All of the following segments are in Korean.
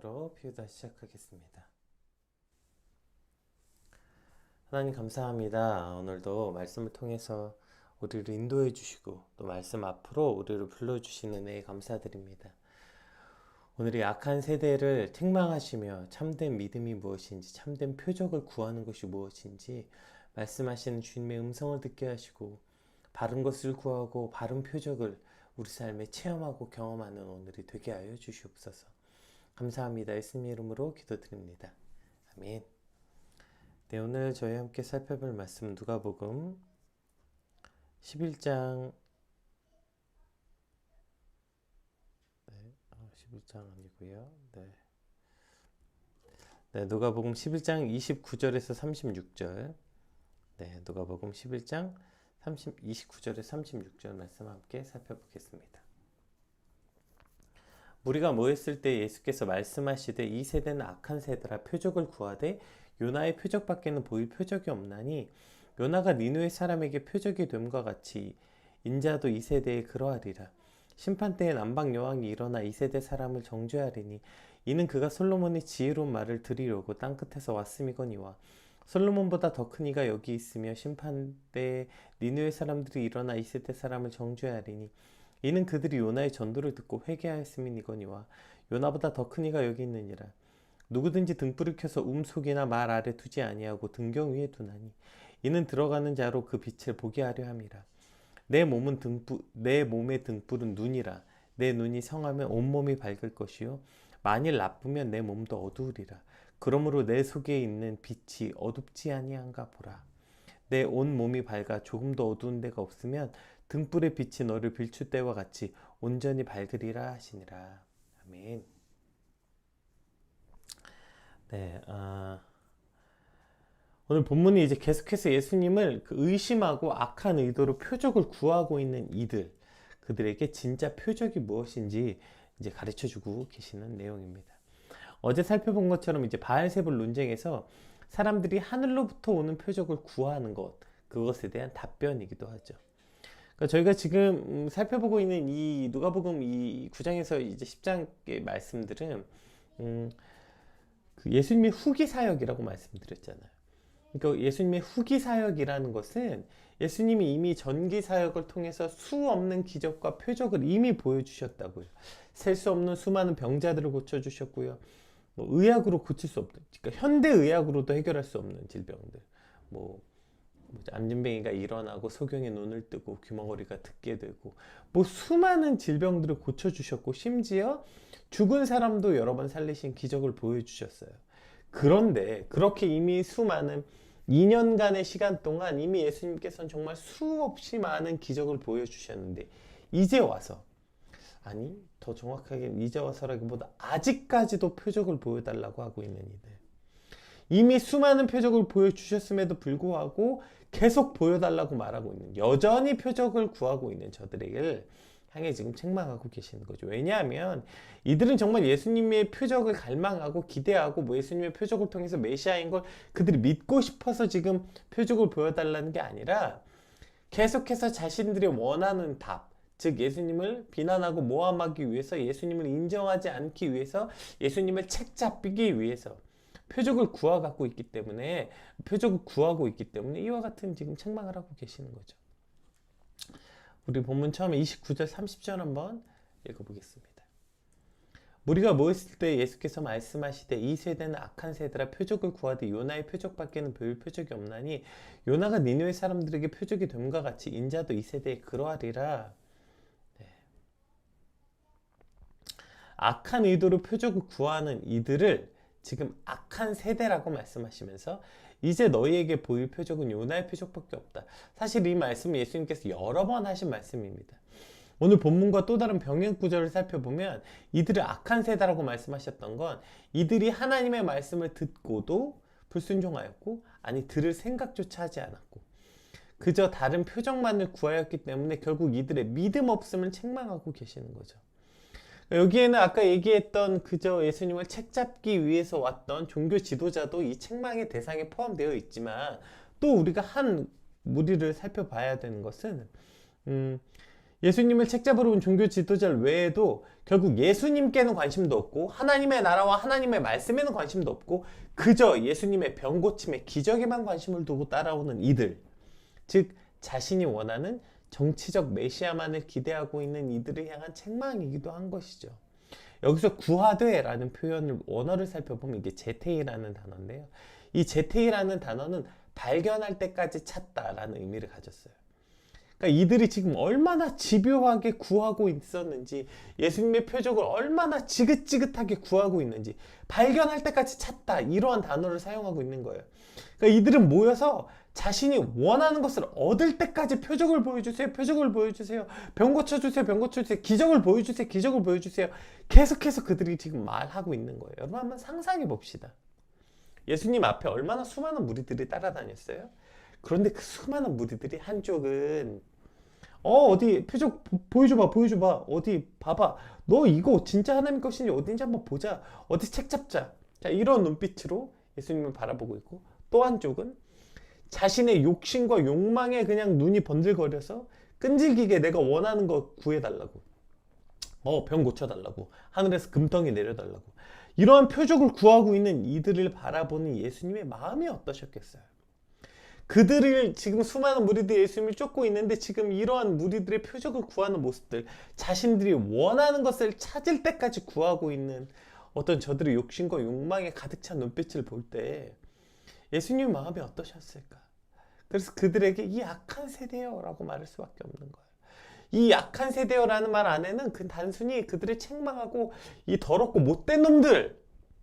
기도로 피우다 시작하겠습니다. 하나님 감사합니다. 오늘도 말씀을 통해서 우리를 인도해 주시고 또 말씀 앞으로 우리를 불러주시는 은혜에 감사드립니다. 오늘 이 악한 세대를 책망하시며 참된 믿음이 무엇인지, 참된 표적을 구하는 것이 무엇인지 말씀하시는 주님의 음성을 듣게 하시고 바른 것을 구하고 바른 표적을 우리 삶에 체험하고 경험하는 오늘이 되게 하여 주시옵소서. 감사합니다. 예수님 이름으로 기도드립니다. 아멘. 네, 오늘 저희 함께 살펴볼 말씀 누가복음 11장 11장 아니고요. 누가복음 11장 29절에서 36절. 누가복음 11장 29절에서 36절 말씀 함께 살펴보겠습니다. 무리가 모였을 때 예수께서 말씀하시되 이 세대는 악한 세대라 표적을 구하되 요나의 표적밖에는 보일 표적이 없나니 요나가 니느웨 사람에게 표적이 됨과 같이 인자도 이 세대에 그러하리라. 심판 때에 남방 여왕이 일어나 이 세대 사람을 정죄하리니 이는 그가 솔로몬의 지혜로운 말을 들으려고 땅끝에서 왔음이거니와 솔로몬보다 더 큰 이가 여기 있으며 심판 때에 니느웨 사람들이 일어나 이 세대 사람을 정죄하리니 이는 그들이 요나의 전도를 듣고 회개하였음이니거니와 요나보다 더 큰 이가 여기 있느니라. 누구든지 등불을 켜서 속이나 말 아래 두지 아니하고 등경 위에 두나니 이는 들어가는 자로 그 빛을 보게 하려 함이라. 내 몸의 등불은 눈이라. 내 눈이 성하면 온몸이 밝을 것이요 만일 나쁘면 내 몸도 어두우리라. 그러므로 내 속에 있는 빛이 어둡지 아니한가 보라. 내 온 몸이 밝아 조금도 어두운 데가 없으면 등불의 빛이 너를 비출 때와 같이 온전히 밝으리라 하시니라. 아멘. 오늘 본문이 이제 계속해서 예수님을 의심하고 악한 의도로 표적을 구하고 있는 그들에게 진짜 표적이 무엇인지 이제 가르쳐 주고 계시는 내용입니다. 어제 살펴본 것처럼 이제 바알세불 논쟁에서 사람들이 하늘로부터 오는 표적을 구하는 그것에 대한 답변이기도 하죠. 그러니까 저희가 지금 살펴보고 있는 이 누가복음 이 9장에서 이제 10장의 말씀들은 그 예수님의 후기 사역이라고 말씀드렸잖아요. 그러니까 예수님의 후기 사역이라는 것은 예수님이 이미 전기 사역을 통해서 수 없는 기적과 표적을 이미 보여주셨다고요. 셀 수 없는 수많은 병자들을 고쳐주셨고요. 의학으로 고칠 수 없는, 그러니까 현대 의학으로도 해결할 수 없는 질병들, 암진뱅이가 일어나고 소경의 눈을 뜨고 귀머거리가 듣게 되고 수많은 질병들을 고쳐주셨고 심지어 죽은 사람도 여러 번 살리신 기적을 보여주셨어요. 그런데 그렇게 이미 수많은 2년간의 시간 동안 이미 예수님께서는 정말 수없이 많은 기적을 보여주셨는데 이제 와서, 아니 더 정확하게 이제 와서라기보다 아직까지도 표적을 보여달라고 하고 있는 이들, 이미 수많은 표적을 보여주셨음에도 불구하고 계속 보여달라고 말하고 있는, 여전히 표적을 구하고 있는 저들에게 향해 지금 책망하고 계시는 거죠. 왜냐하면 이들은 정말 예수님의 표적을 갈망하고 기대하고 예수님의 표적을 통해서 메시아인 걸 그들이 믿고 싶어서 지금 표적을 보여달라는 게 아니라 계속해서 자신들이 원하는 답, 즉 예수님을 비난하고 모함하기 위해서, 예수님을 인정하지 않기 위해서, 예수님을 책잡기 위해서 표적을 구하고 있기 때문에 이와 같은 지금 책망을 하고 계시는 거죠. 우리 본문 처음에 29절 30절 한번 읽어보겠습니다. 무리가 모였을 때 예수께서 말씀하시되 이 세대는 악한 세대라 표적을 구하되 요나의 표적밖에는 보일 표적이 없나니 요나가 니느웨 사람들에게 표적이 됨과 같이 인자도 이 세대에 그러하리라. 악한 의도로 표적을 구하는 이들을 지금 악한 세대라고 말씀하시면서 이제 너희에게 보일 표적은 요나의 표적밖에 없다. 사실 이 말씀은 예수님께서 여러 번 하신 말씀입니다. 오늘 본문과 또 다른 병행 구절을 살펴보면 이들을 악한 세대라고 말씀하셨던 건 이들이 하나님의 말씀을 듣고도 불순종하였고, 아니 들을 생각조차 하지 않았고 그저 다른 표적만을 구하였기 때문에 결국 이들의 믿음 없음을 책망하고 계시는 거죠. 여기에는 아까 얘기했던 그저 예수님을 책잡기 위해서 왔던 종교 지도자도 이 책망의 대상에 포함되어 있지만, 또 우리가 한 무리를 살펴봐야 되는 것은 예수님을 책잡으러 온 종교 지도자들 외에도 결국 예수님께는 관심도 없고 하나님의 나라와 하나님의 말씀에는 관심도 없고 그저 예수님의 병 고침의 기적에만 관심을 두고 따라오는 이들, 즉 자신이 원하는 정치적 메시아만을 기대하고 있는 이들을 향한 책망이기도 한 것이죠. 여기서 구하되라는 표현을 원어를 살펴보면 이게 제테이라는 단어인데요. 이 제테이라는 단어는 발견할 때까지 찾다라는 의미를 가졌어요. 그러니까 이들이 지금 얼마나 집요하게 구하고 있었는지, 예수님의 표적을 얼마나 지긋지긋하게 구하고 있는지 발견할 때까지 찾다, 이러한 단어를 사용하고 있는 거예요. 그러니까 이들은 모여서 자신이 원하는 것을 얻을 때까지 표적을 보여주세요, 표적을 보여주세요, 병 고쳐주세요, 병 고쳐주세요, 기적을 보여주세요, 기적을 보여주세요. 계속해서 그들이 지금 말하고 있는 거예요. 여러분 한번 상상해 봅시다. 예수님 앞에 얼마나 수많은 무리들이 따라다녔어요? 그런데 그 수많은 무리들이 한쪽은 어디 표적 보여줘봐, 보여줘봐, 어디 봐봐, 너 이거 진짜 하나님 것인지 어딘지 한번 보자, 어디 책 잡자, 자, 이런 눈빛으로 예수님을 바라보고 있고, 또 한쪽은 자신의 욕심과 욕망에 그냥 눈이 번들거려서 끈질기게 내가 원하는 거 구해달라고, 병 고쳐달라고, 하늘에서 금덩이 내려달라고, 이러한 표적을 구하고 있는 이들을 바라보는 예수님의 마음이 어떠셨겠어요? 그들을 지금 수많은 무리들이 예수님을 쫓고 있는데 지금 이러한 무리들의 표적을 구하는 모습들, 자신들이 원하는 것을 찾을 때까지 구하고 있는 어떤 저들의 욕심과 욕망에 가득 찬 눈빛을 볼 때 예수님 마음이 어떠셨을까? 그래서 그들에게 이 악한 세대여 라고 말할 수밖에 없는 거예요. 이 악한 세대여라는 말 안에는 그 단순히 그들을 책망하고 이 더럽고 못된 놈들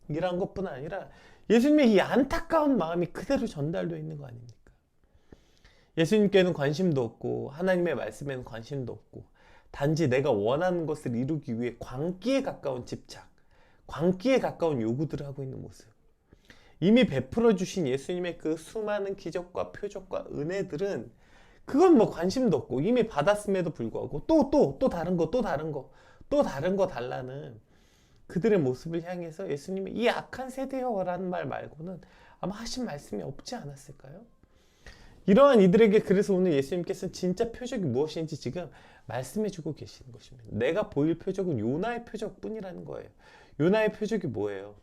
이란 것뿐 아니라 예수님의 이 안타까운 마음이 그대로 전달되어 있는 거 아닙니까? 예수님께는 관심도 없고 하나님의 말씀에는 관심도 없고 단지 내가 원하는 것을 이루기 위해 광기에 가까운 집착, 광기에 가까운 요구들을 하고 있는 모습. 이미 베풀어 주신 예수님의 그 수많은 기적과 표적과 은혜들은 그건 뭐 관심도 없고 이미 받았음에도 불구하고 또 다른 거 달라는 그들의 모습을 향해서 예수님이 이 악한 세대여라는 말 말고는 아마 하신 말씀이 없지 않았을까요? 이러한 이들에게 그래서 오늘 예수님께서는 진짜 표적이 무엇인지 지금 말씀해 주고 계시는 것입니다. 내가 보일 표적은 요나의 표적뿐이라는 거예요. 요나의 표적이 뭐예요?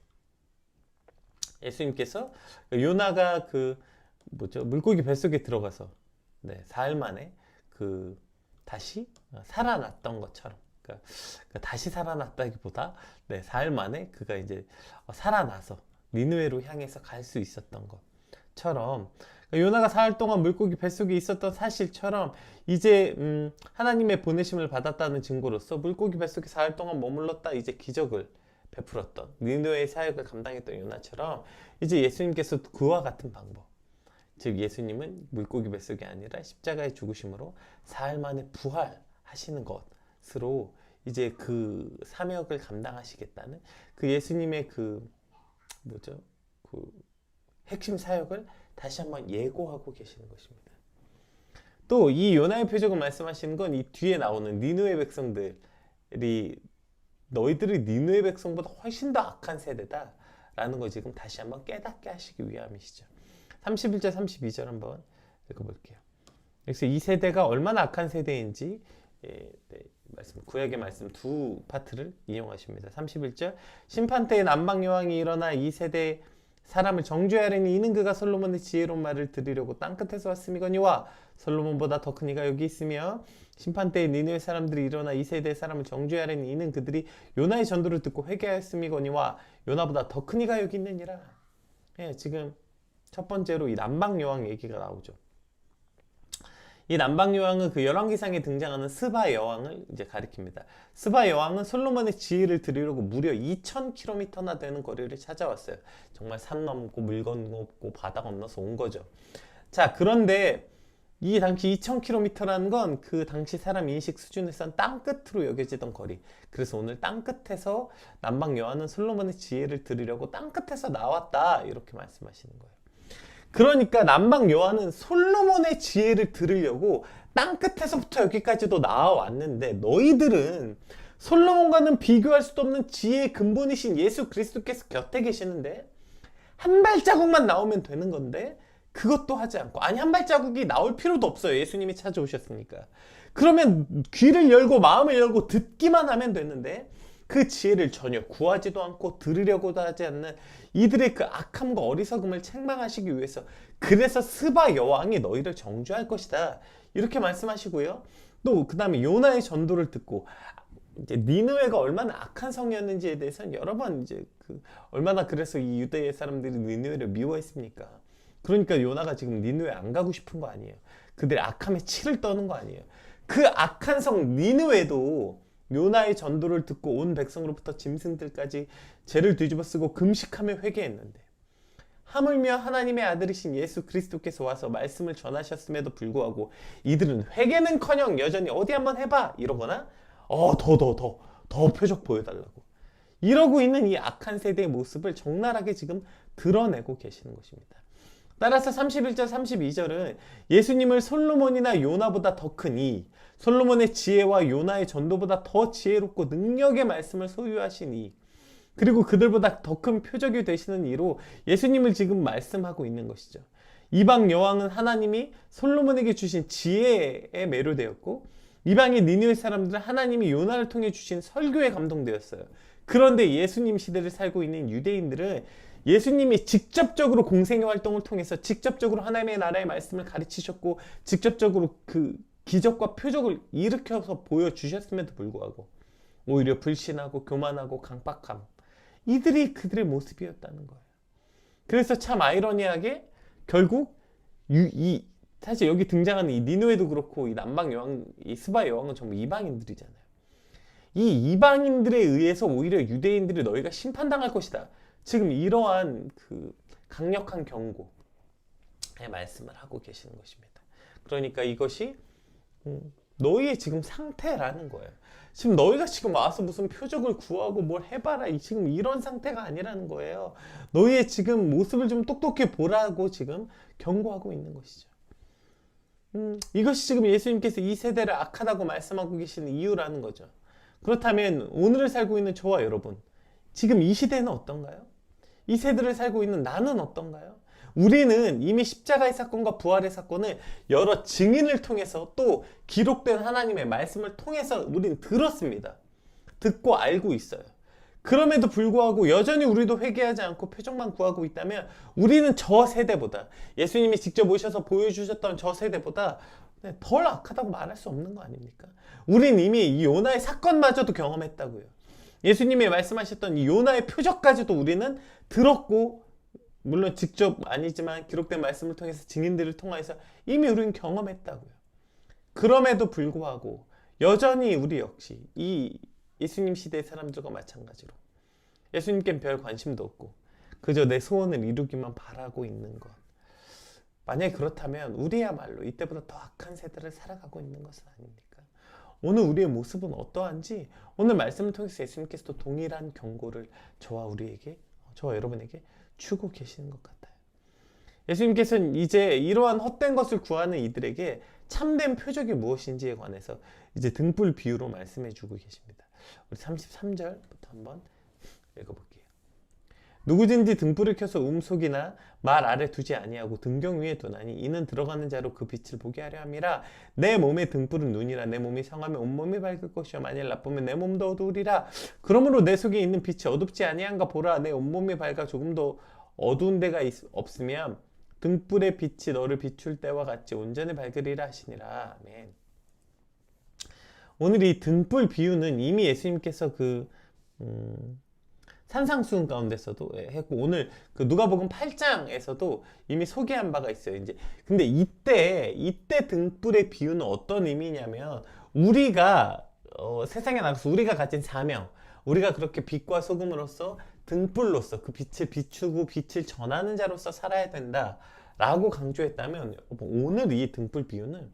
예수님께서 요나가 물고기 뱃속에 들어가서 사흘 만에 다시 살아났던 것처럼, 그러니까 다시 살아났다기보다 사흘 만에 그가 이제 살아나서 니느웨로 향해서 갈 수 있었던 것처럼, 요나가 사흘 동안 물고기 뱃속에 있었던 사실처럼 이제 하나님의 보내심을 받았다는 증거로서 물고기 뱃속에 사흘 동안 머물렀다 이제 기적을 베풀었던 니느웨의 사역을 감당했던 요나처럼 이제 예수님께서 그와 같은 방법, 즉 예수님은 물고기 뱃속이 아니라 십자가의 죽으심으로 사흘 만에 부활하시는 것으로 이제 그 사역을 감당하시겠다는 그 예수님의 그 핵심 사역을 다시 한번 예고하고 계시는 것입니다. 또 이 요나의 표적을 말씀하시는 건 이 뒤에 나오는 니느웨 백성들이 너희들이 니느웨 백성보다 훨씬 더 악한 세대다 라는 걸 지금 다시 한번 깨닫게 하시기 위함이시죠. 31절 32절 한번 읽어볼게요. 그래서 이 세대가 얼마나 악한 세대인지 구약의 말씀 두 파트를 이용하십니다. 31절 심판 때에 남방 여왕이 일어나 이 세대 사람을 정죄하려니 이는 그가 솔로몬의 지혜로운 말을 들으려고 땅끝에서 왔음이거니와 솔로몬보다 더 큰 이가 여기 있으며 심판 때에 니느웨 사람들이 일어나 이 세대의 사람을 정죄하려니 이는 그들이 요나의 전도를 듣고 회개하였음이거니와 요나보다 더 큰 이가 여기 있느니라. 지금 첫 번째로 이 남방 여왕 얘기가 나오죠. 이 남방 여왕은 그 열왕기상에 등장하는 스바 여왕을 이제 가리킵니다. 스바 여왕은 솔로몬의 지혜를 들으려고 무려 2000km나 되는 거리를 찾아왔어요. 정말 산 넘고 물 건너고 바다 건너서 온 거죠. 자, 그런데 이 당시 2000km라는 건 그 당시 사람 인식 수준에선 땅끝으로 여겨지던 거리. 그래서 오늘 땅끝에서 남방 여왕은 솔로몬의 지혜를 들으려고 땅끝에서 나왔다 이렇게 말씀하시는 거예요. 그러니까 남방 여왕은 솔로몬의 지혜를 들으려고 땅끝에서부터 여기까지도 나와왔는데 너희들은 솔로몬과는 비교할 수도 없는 지혜의 근본이신 예수 그리스도께서 곁에 계시는데 한 발자국만 나오면 되는 건데 그것도 하지 않고, 아니 한 발자국이 나올 필요도 없어요. 예수님이 찾아오셨으니까. 그러면 귀를 열고 마음을 열고 듣기만 하면 되는데 그 지혜를 전혀 구하지도 않고 들으려고도 하지 않는 이들의 그 악함과 어리석음을 책망하시기 위해서 그래서 스바 여왕이 너희를 정죄할 것이다 이렇게 말씀하시고요. 또 그 다음에 요나의 전도를 듣고 이제 니느웨가 얼마나 악한 성이었는지에 대해서는 여러 번 이제 얼마나 그래서 이 유대의 사람들이 니느웨를 미워했습니까? 그러니까 요나가 지금 니느웨 안 가고 싶은 거 아니에요. 그들의 악함에 치를 떠는 거 아니에요. 그 악한 성 니느웨도 요나의 전도를 듣고 온 백성으로부터 짐승들까지 죄를 뒤집어 쓰고 금식하며 회개했는데 하물며 하나님의 아들이신 예수 그리스도께서 와서 말씀을 전하셨음에도 불구하고 이들은 회개는커녕 여전히 어디 한번 해봐 이러거나 더 표적 보여달라고 이러고 있는 이 악한 세대의 모습을 적나라하게 지금 드러내고 계시는 것입니다. 따라서 31절 32절은 예수님을 솔로몬이나 요나보다 더 큰 이, 솔로몬의 지혜와 요나의 전도보다 더 지혜롭고 능력의 말씀을 소유하신 이, 그리고 그들보다 더 큰 표적이 되시는 이로 예수님을 지금 말씀하고 있는 것이죠. 이방 여왕은 하나님이 솔로몬에게 주신 지혜에 매료되었고 이방의 니느웨 사람들은 하나님이 요나를 통해 주신 설교에 감동되었어요. 그런데 예수님 시대를 살고 있는 유대인들은 예수님이 직접적으로 공생의 활동을 통해서 직접적으로 하나님의 나라의 말씀을 가르치셨고 직접적으로 그 기적과 표적을 일으켜서 보여주셨음에도 불구하고 오히려 불신하고 교만하고 강박함 이들이 그들의 모습이었다는 거예요. 그래서 참 아이러니하게 결국 사실 여기 등장하는 이 니느웨도 그렇고 이 남방 여왕, 이 스바 여왕은 전부 이방인들이잖아요. 이 이방인들에 의해서 오히려 유대인들이 너희가 심판당할 것이다. 지금 이러한 그 강력한 경고의 말씀을 하고 계시는 것입니다. 그러니까 이것이 너희의 지금 상태라는 거예요. 지금 너희가 지금 와서 무슨 표적을 구하고 뭘 해봐라 지금 이런 상태가 아니라는 거예요. 너희의 지금 모습을 좀 똑똑히 보라고 지금 경고하고 있는 것이죠. 이것이 지금 예수님께서 이 세대를 악하다고 말씀하고 계시는 이유라는 거죠. 그렇다면 오늘을 살고 있는 저와 여러분, 지금 이 시대는 어떤가요? 이 세대를 살고 있는 나는 어떤가요? 우리는 이미 십자가의 사건과 부활의 사건을 여러 증인을 통해서 또 기록된 하나님의 말씀을 통해서 우리는 들었습니다. 듣고 알고 있어요. 그럼에도 불구하고 여전히 우리도 회개하지 않고 표적만 구하고 있다면 우리는 저 세대보다 예수님이 직접 오셔서 보여주셨던 저 세대보다 덜 악하다고 말할 수 없는 거 아닙니까? 우린 이미 이 요나의 사건마저도 경험했다고요. 예수님이 말씀하셨던 이 요나의 표적까지도 우리는 들었고 물론 직접 아니지만 기록된 말씀을 통해서 증인들을 통해서 이미 우리는 경험했다고요. 그럼에도 불구하고 여전히 우리 역시 이 예수님 시대의 사람들과 마찬가지로 예수님께는 별 관심도 없고 그저 내 소원을 이루기만 바라고 있는 것. 만약에 그렇다면 우리야말로 이때보다 더 악한 세대를 살아가고 있는 것은 아닙니까? 오늘 우리의 모습은 어떠한지 오늘 말씀을 통해서 예수님께서도 동일한 경고를 저와 여러분에게 주고 계시는 것 같아요. 예수님께서는 이제 이러한 헛된 것을 구하는 이들에게 참된 표적이 무엇인지에 관해서 이제 등불 비유로 말씀해 주고 계십니다. 우리 33절부터 한번 읽어볼게요. 누구든지 등불을 켜서 음속이나 말 아래 두지 아니하고 등경 위에 두나니 이는 들어가는 자로 그 빛을 보게 하려 함이라. 내 몸의 등불은 눈이라. 내 몸이 성하면 온몸이 밝을 것이요 만일 나쁘면 내 몸도 어두우리라. 그러므로 내 속에 있는 빛이 어둡지 아니한가 보라. 내 온몸이 밝아 조금도 어두운 데가 없으면 등불의 빛이 너를 비출 때와 같이 온전히 밝으리라 하시니라. 아멘. 오늘 이 등불 비유는 이미 예수님께서 산상수훈 가운데서도 했고 오늘 그 누가복음 8장에서도 이미 소개한 바가 있어요. 이제 근데 이때 등불의 비유는 어떤 의미냐면 우리가 세상에 나가서 우리가 가진 사명, 우리가 그렇게 빛과 소금으로서 등불로서 그 빛을 비추고 빛을 전하는 자로서 살아야 된다라고 강조했다면 오늘 이 등불 비유는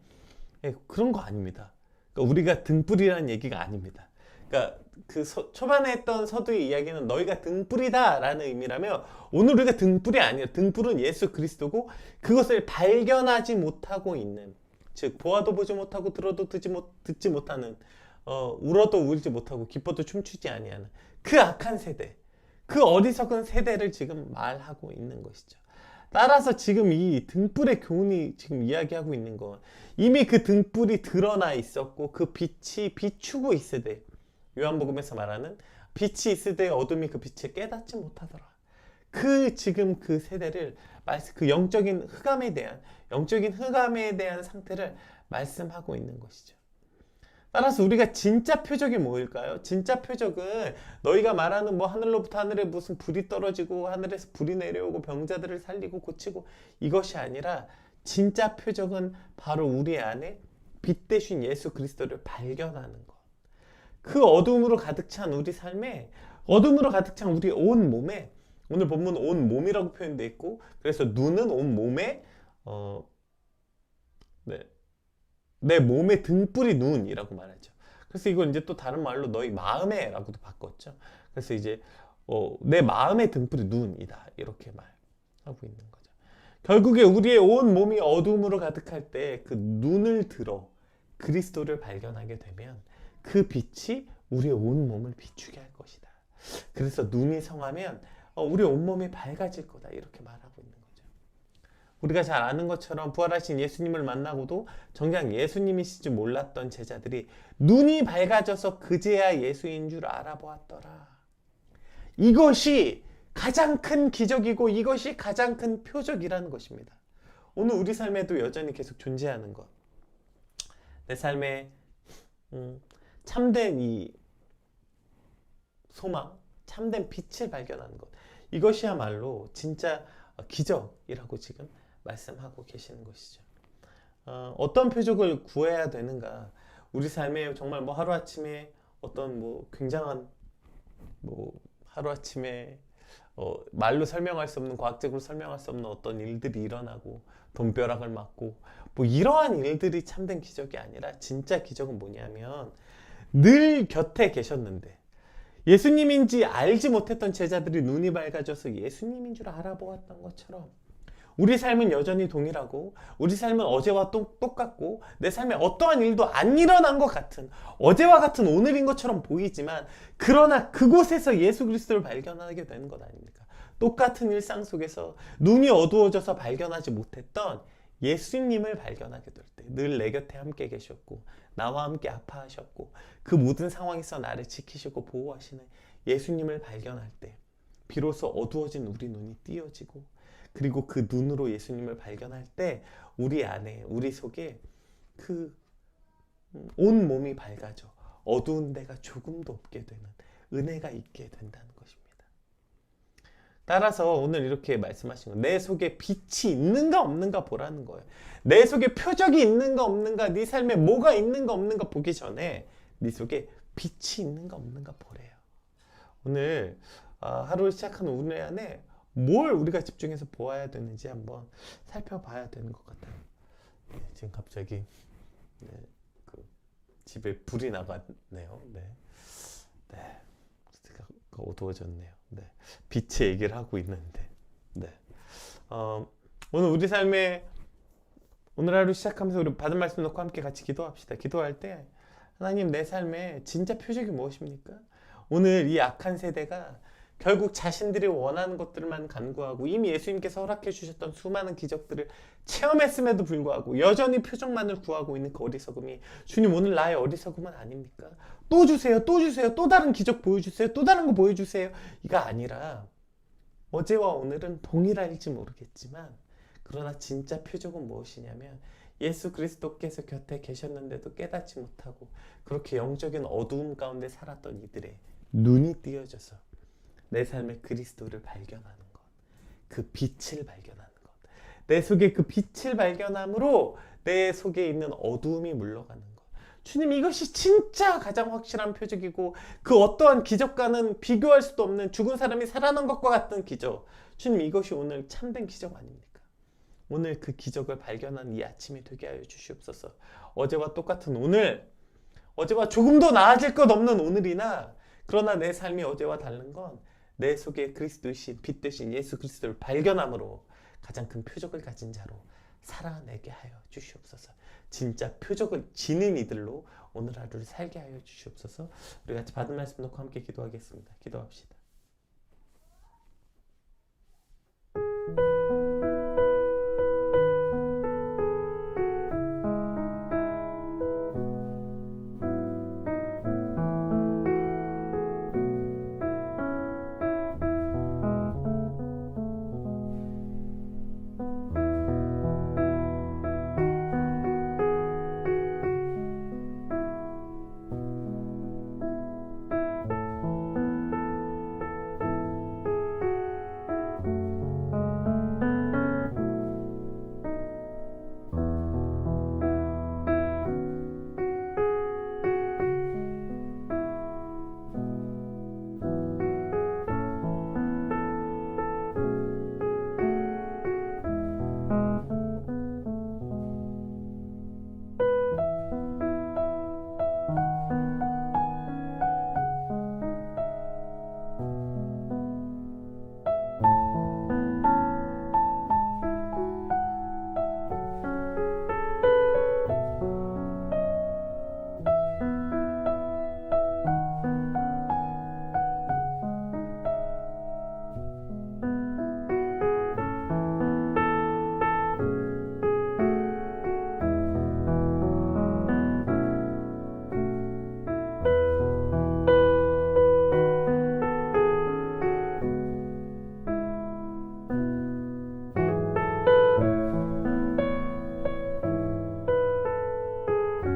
그런 거 아닙니다. 그러니까 우리가 등불이라는 얘기가 아닙니다. 그러니까 초반에 했던 서두의 이야기는 너희가 등불이다 라는 의미라면 오늘 우리가 등불이 아니에요. 등불은 예수 그리스도고 그것을 발견하지 못하고 있는, 즉 보아도 보지 못하고 들어도 듣지 못하는, 울어도 울지 못하고 기뻐도 춤추지 아니하는 그 악한 세대, 그 어리석은 세대를 지금 말하고 있는 것이죠. 따라서 지금 이 등불의 교훈이 지금 이야기하고 있는 건 이미 그 등불이 드러나 있었고 그 빛이 비추고 있으되, 요한복음에서 말하는 빛이 있으되 어둠이 그 빛에 깨닫지 못하더라. 그 지금 그 세대를, 그 영적인 흑암에 대한 상태를 말씀하고 있는 것이죠. 따라서 우리가 진짜 표적이 뭐일까요? 진짜 표적은 너희가 말하는 뭐 하늘로부터 하늘에 무슨 불이 떨어지고 하늘에서 불이 내려오고 병자들을 살리고 고치고, 이것이 아니라 진짜 표적은 바로 우리 안에 빛 대신 예수 그리스도를 발견하는 것. 그 어둠으로 가득 찬 우리 삶에, 어둠으로 가득 찬 우리 온 몸에, 오늘 본문 온 몸이라고 표현되어 있고, 그래서 눈은 온 몸에 내 몸의 등불이 눈이라고 말하죠. 그래서 이걸 이제 또 다른 말로 너희 마음에 라고도 바꿨죠. 그래서 이제 내 마음의 등불이 눈이다, 이렇게 말하고 있는 거죠. 결국에 우리의 온 몸이 어둠으로 가득할 때 그 눈을 들어 그리스도를 발견하게 되면 그 빛이 우리의 온 몸을 비추게 할 것이다. 그래서 눈이 성하면 우리 온몸이 밝아질 거다, 이렇게 말하고 있는 거죠. 우리가 잘 아는 것처럼 부활하신 예수님을 만나고도 정작 예수님이시지 몰랐던 제자들이 눈이 밝아져서 그제야 예수인 줄 알아보았더라. 이것이 가장 큰 기적이고 이것이 가장 큰 표적이라는 것입니다. 오늘 우리 삶에도 여전히 계속 존재하는 것, 내 삶에 참된 이 소망, 참된 빛을 발견하는 것, 이것이야말로 진짜 기적이라고 지금 말씀하고 계시는 것이죠. 어떤 표적을 구해야 되는가? 우리 삶에 정말 뭐 하루아침에 어떤 뭐 굉장한 뭐 하루아침에 말로 설명할 수 없는, 과학적으로 설명할 수 없는 어떤 일들이 일어나고 돈벼락을 맞고 뭐 이러한 일들이 참된 기적이 아니라, 진짜 기적은 뭐냐면 늘 곁에 계셨는데 예수님인지 알지 못했던 제자들이 눈이 밝아져서 예수님인 줄 알아보았던 것처럼 우리 삶은 여전히 동일하고, 우리 삶은 어제와 똑같고, 내 삶에 어떠한 일도 안 일어난 것 같은, 어제와 같은 오늘인 것처럼 보이지만, 그러나 그곳에서 예수 그리스도를 발견하게 되는 것 아닙니까? 똑같은 일상 속에서 눈이 어두워져서 발견하지 못했던 예수님을 발견하게 될 때, 늘 내 곁에 함께 계셨고 나와 함께 아파하셨고 그 모든 상황에서 나를 지키시고 보호하시는 예수님을 발견할 때, 비로소 어두워진 우리 눈이 띄어지고, 그리고 그 눈으로 예수님을 발견할 때 우리 안에, 우리 속에 그 온 몸이 밝아져 어두운 데가 조금도 없게 되는 은혜가 있게 된다는 것입니다. 따라서 오늘 이렇게 말씀하신 거, 내 속에 빛이 있는가 없는가 보라는 거예요. 내 속에 표적이 있는가 없는가, 네 삶에 뭐가 있는가 없는가 보기 전에 네 속에 빛이 있는가 없는가 보래요. 오늘 하루를 시작하는 우리 안에 뭘 우리가 집중해서 보아야 되는지 한번 살펴봐야 되는 것 같아요. 네, 지금 갑자기 그 집에 불이 나갔네요. 네. 어두워졌네요. 네. 빛의 얘기를 하고 있는데, 네. 오늘 우리 삶에, 오늘 하루 시작하면서 우리 받은 말씀 놓고 함께 같이 기도합시다. 기도할 때, 하나님, 내 삶에 진짜 표적이 무엇입니까? 오늘 이 악한 세대가 결국 자신들이 원하는 것들만 간구하고 이미 예수님께서 허락해 주셨던 수많은 기적들을 체험했음에도 불구하고 여전히 표적만을 구하고 있는 그 어리석음이, 주님, 오늘 나의 어리석음은 아닙니까? 또 주세요, 또 주세요, 또 다른 기적 보여주세요, 또 다른 거 보여주세요, 이가 아니라 어제와 오늘은 동일할지 모르겠지만, 그러나 진짜 표적은 무엇이냐면 예수 그리스도께서 곁에 계셨는데도 깨닫지 못하고 그렇게 영적인 어두움 가운데 살았던 이들의 눈이 띄어져서 내 삶의 그리스도를 발견하는 것, 그 빛을 발견하는 것, 내 속에 그 빛을 발견함으로 내 속에 있는 어두움이 물러가는 것. 주님, 이것이 진짜 가장 확실한 표적이고 그 어떠한 기적과는 비교할 수도 없는, 죽은 사람이 살아난 것과 같은 기적. 주님, 이것이 오늘 참된 기적 아닙니까? 오늘 그 기적을 발견한 이 아침이 되게 하여 주시옵소서. 어제와 똑같은 오늘, 어제와 조금도 나아질 것 없는 오늘이나, 그러나 내 삶이 어제와 다른 건 내 속에 그리스도이신, 빛 되신 예수 그리스도를 발견함으로 가장 큰 표적을 가진 자로 살아내게 하여 주시옵소서. 진짜 표적을 지닌 이들로 오늘 하루를 살게 하여 주시옵소서. 우리 같이 받은 말씀 놓고 함께 기도하겠습니다. 기도합시다.